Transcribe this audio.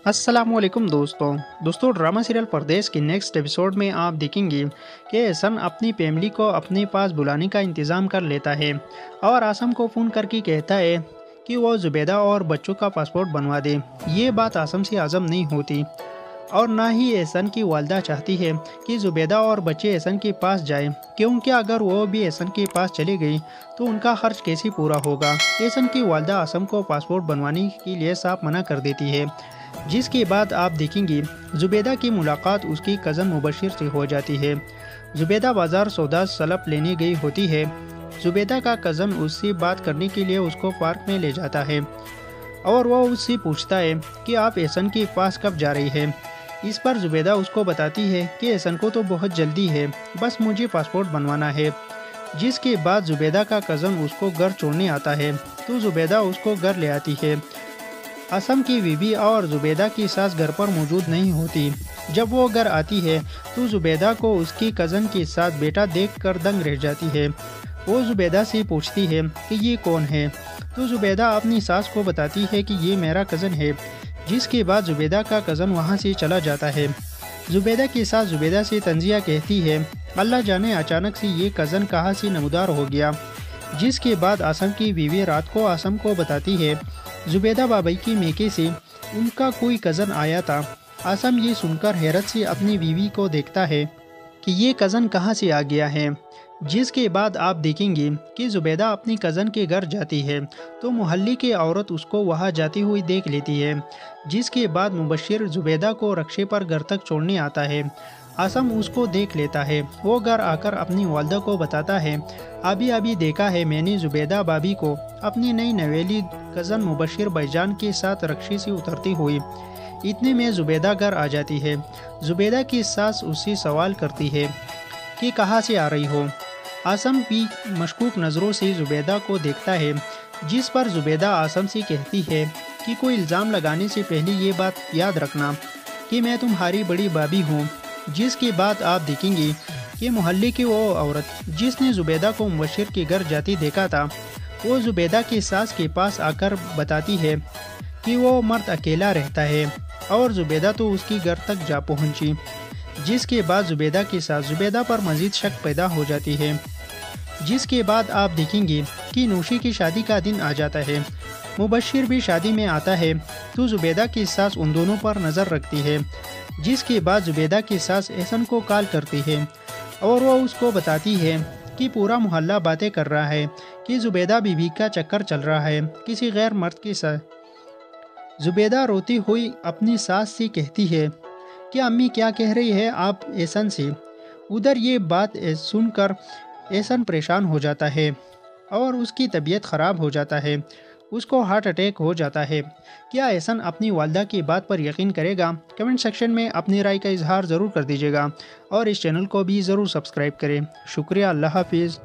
अस्सलामुअलैकुम दोस्तों drama serial परदेश के नेक्स्ट एपिसोड में आप देखेंगे कि एहसन अपनी फैमिली को अपने पास बुलाने का इंतज़ाम कर लेता है और आसम को फ़ोन करके कहता है कि वो ज़ुबैदा और बच्चों का पासपोर्ट बनवा दे। ये बात आसम से हज़म नहीं होती और ना ही एहसन की वालदा चाहती है कि ज़ुबैदा और बच्चे एहसन के पास जाएं, क्योंकि अगर वो भी एहसन के पास चली गई तो उनका खर्च कैसे पूरा होगा। एहसन की वालदा आसम को पासपोर्ट बनवाने के लिए साफ मना कर देती है, जिसके बाद आप देखेंगे ज़ुबैदा की मुलाकात उसकी कज़न मुबशिर से हो जाती है। ज़ुबैदा बाज़ार सौदा सलप लेने गई होती है। ज़ुबैदा का कज़न उससे बात करने के लिए उसको पार्क में ले जाता है और वह उससे पूछता है कि आप एहसन के पास कब जा रही है। इस पर ज़ुबैदा उसको बताती है कि एहसन को तो बहुत जल्दी है, बस मुझे पासपोर्ट बनवाना है। जिसके बाद ज़ुबैदा का कज़न उसको घर छोड़ने आता है तो ज़ुबैदा उसको घर ले आती है। आसम की बीवी और ज़ुबैदा की सास घर पर मौजूद नहीं होती। जब वो घर आती है तो ज़ुबैदा को उसकी कज़न के साथ बेटा देखकर दंग रह जाती है। वो ज़ुबैदा से पूछती है कि ये कौन है, तो ज़ुबैदा अपनी सास को बताती है कि ये मेरा कज़न है। जिसके बाद ज़ुबैदा का कज़न वहाँ से चला जाता है। ज़ुबैदा की सास ज़ुबैदा से तंजिया कहती है, अल्लाह जाने अचानक से ये कज़न कहाँ से नमदार हो गया। जिसके बाद आसम की बीवी रात को आसम को बताती है ज़ुबैदा बाबई की मेके से उनका कोई कज़न आया था। आसम ये सुनकर हैरत से अपनी बीवी को देखता है कि ये कज़न कहाँ से आ गया है। जिसके बाद आप देखेंगे कि ज़ुबैदा अपनी कज़न के घर जाती है तो मोहल्ले की औरत उसको वहाँ जाती हुई देख लेती है। जिसके बाद मुबशिर ज़ुबैदा को रक्शे पर घर तक छोड़ने आता है। आसम उसको देख लेता है। वो घर आकर अपनी वालदा को बताता है, अभी देखा है मैंने ज़ुबैदा बाबी को अपनी नई नवेली कज़न मुबशिर भाईजान के साथ रक्शे से उतरती हुई। इतने में ज़ुबैदा घर आ जाती है। ज़ुबैदा की सास उससे सवाल करती है कि कहाँ से आ रही हो। आसम भी मशकूक नज़रों से ज़ुबैदा को देखता है। जिस पर ज़ुबैदा आसम से कहती है कि कोई इल्ज़ाम लगाने से पहले ये बात याद रखना कि मैं तुम्हारी बड़ी भाभी हूँ। जिसके बाद आप देखेंगे कि मोहल्ले की वो औरत जिसने ज़ुबैदा को मुबशिर के घर जाती देखा था, वो ज़ुबैदा की सास के पास आकर बताती है कि वो मर्द अकेला रहता है और ज़ुबैदा तो उसकी घर तक जा पहुंची। जिसके बाद ज़ुबैदा की सास ज़ुबैदा पर मज़ीद शक पैदा हो जाती है। जिसके बाद आप देखेंगे कि नूशी की शादी का दिन आ जाता है। मुबशिर भी शादी में आता है तो ज़ुबैदा की सास उन दोनों पर नज़र रखती है। जिसके बाद ज़ुबैदा की सास एहसन को कॉल करती है और वो उसको बताती है कि पूरा मोहल्ला बातें कर रहा है कि ज़ुबैदा बीवी का चक्कर चल रहा है किसी गैर मर्द के साथ। ज़ुबैदा रोती हुई अपनी सास से कहती है कि अम्मी क्या कह रही है आप एहसन से। उधर ये बात सुनकर एहसन परेशान हो जाता है और उसकी तबीयत ख़राब हो जाता है। उसको हार्ट अटैक हो जाता है। क्या एहसन अपनी वालदा की बात पर यकीन करेगा? कमेंट सेक्शन में अपनी राय का इजहार ज़रूर कर दीजिएगा और इस चैनल को भी ज़रूर सब्सक्राइब करें। शुक्रिया। अल्लाह हाफिज़।